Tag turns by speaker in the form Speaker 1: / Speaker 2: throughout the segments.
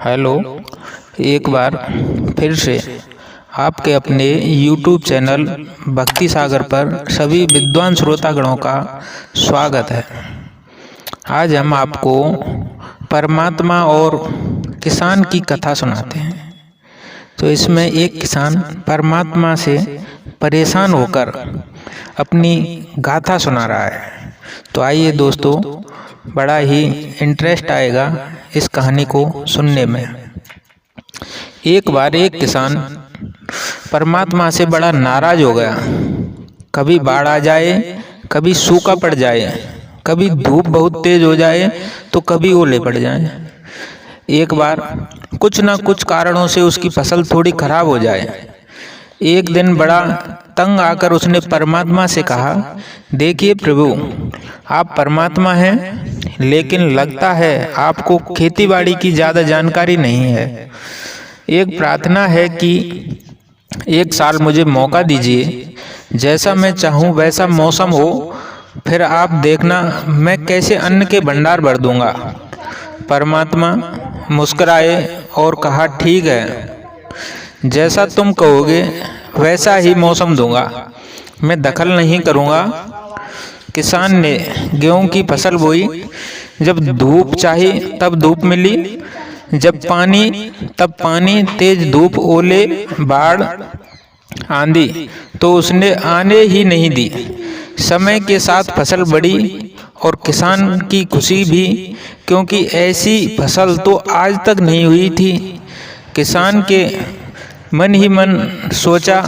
Speaker 1: Hello. एक बार फिर से आपके अपने YouTube चैनल भक्ति सागर पर सभी विद्वान श्रोतागणों का स्वागत है। आज हम आपको परमात्मा और किसान की कथा सुनाते हैं। तो इसमें एक किसान परमात्मा से परेशान होकर अपनी गाथा सुना रहा है। तो आइए दोस्तों, बड़ा ही इंटरेस्ट आएगा इस कहानी को सुनने में। एक बार एक किसान परमात्मा से बड़ा नाराज हो गया। कभी बाढ़ आ जाए, कभी सूखा पड़ जाए, कभी धूप बहुत तेज हो जाए तो कभी ओले पड़ जाए। एक बार कुछ ना कुछ कारणों से उसकी फसल थोड़ी खराब हो जाए। एक दिन बड़ा तंग आकर उसने परमात्मा से कहा, देखिए प्रभु, आप परमात्मा हैं, लेकिन लगता है आपको खेतीबाड़ी की ज़्यादा जानकारी नहीं है। एक प्रार्थना है कि एक साल मुझे मौका दीजिए, जैसा मैं चाहूँ वैसा मौसम हो, फिर आप देखना मैं कैसे अन्न के भंडार भर दूंगा। परमात्मा मुस्कुराए और कहा, ठीक है, जैसा तुम कहोगे वैसा ही मौसम दूंगा, मैं दखल नहीं करूंगा। किसान ने गेहूं की फसल बोई। जब धूप चाही तब धूप मिली, जब पानी तब पानी, तेज धूप, ओले, बाढ़, आंधी तो उसने आने ही नहीं दी। समय के साथ फसल बढ़ी और किसान की खुशी भी, क्योंकि ऐसी फसल तो आज तक नहीं हुई थी। किसान के मन ही मन सोचा,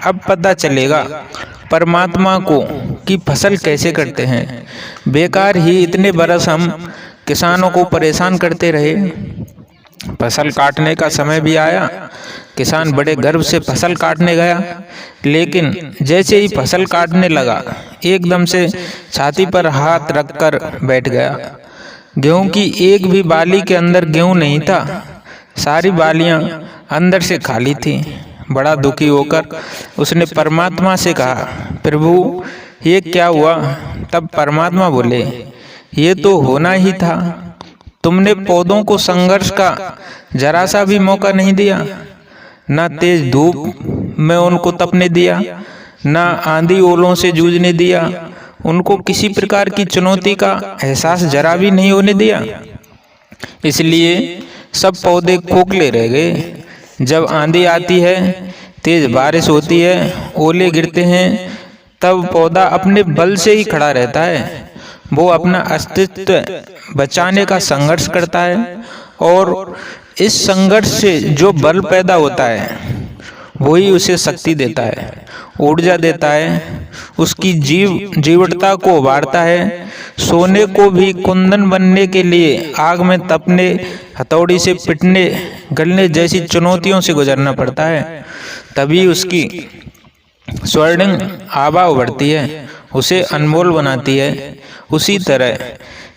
Speaker 1: अब पता चलेगा परमात्मा को कि फसल कैसे करते हैं। बेकार ही इतने बरस हम किसानों को परेशान करते रहे। फसल काटने का समय भी आया। किसान बड़े गर्व से फसल काटने गया, लेकिन जैसे ही फसल काटने लगा, एकदम से छाती पर हाथ रखकर बैठ गया। गेहूं की एक भी बाली के अंदर गेहूं नहीं था। सारी बालियां अंदर से खाली थी। बड़ा दुखी होकर उसने परमात्मा से कहा, प्रभु ये क्या हुआ? तब परमात्मा बोले, ये तो होना ही था। तुमने पौधों को संघर्ष का जरा सा भी मौका नहीं दिया। ना तेज धूप में उनको तपने दिया, ना आंधी ओलों से जूझने दिया। उनको किसी प्रकार की चुनौती का एहसास जरा भी नहीं होने दिया। इसलिए सब पौधे खोखले रह गए। जब आंधी आती है, तेज बारिश होती है, ओले गिरते हैं, तब पौधा अपने बल से ही खड़ा रहता है। वो अपना अस्तित्व बचाने का संघर्ष करता है, और इस संघर्ष से जो बल पैदा होता है वही उसे शक्ति देता है, ऊर्जा देता है, उसकी जीवटता को उभारता है। सोने को भी कुंदन बनने के लिए आग में तपने, हथौड़ी से पिटने, गलने जैसी चुनौतियों से गुजरना पड़ता है, तभी उसकी स्वर्णिम आभा उभरती है, उसे अनमोल बनाती है। उसी तरह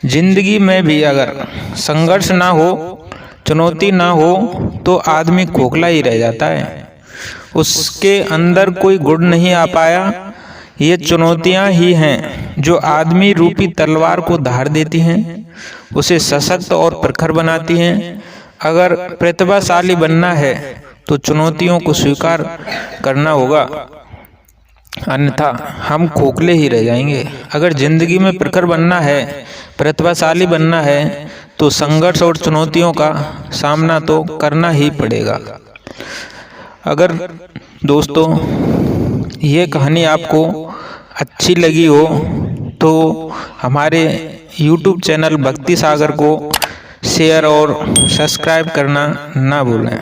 Speaker 1: जिंदगी में भी अगर संघर्ष ना हो, चुनौती ना हो, तो आदमी खोखला ही रह जाता है। उसके अंदर कोई गुण नहीं आ पाया। ये चुनौतियां ही हैं जो आदमी रूपी तलवार को धार देती हैं, उसे सशक्त और प्रखर बनाती हैं। अगर प्रतिभाशाली बनना है तो चुनौतियों को स्वीकार करना होगा, अन्यथा हम खोखले ही रह जाएंगे। अगर जिंदगी में प्रखर बनना है, प्रतिभाशाली बनना है, तो संघर्ष और चुनौतियों का सामना तो करना ही पड़ेगा। अगर दोस्तों ये कहानी आपको अच्छी लगी हो तो हमारे YouTube चैनल भक्ति सागर को शेयर और सब्सक्राइब करना ना भूलें।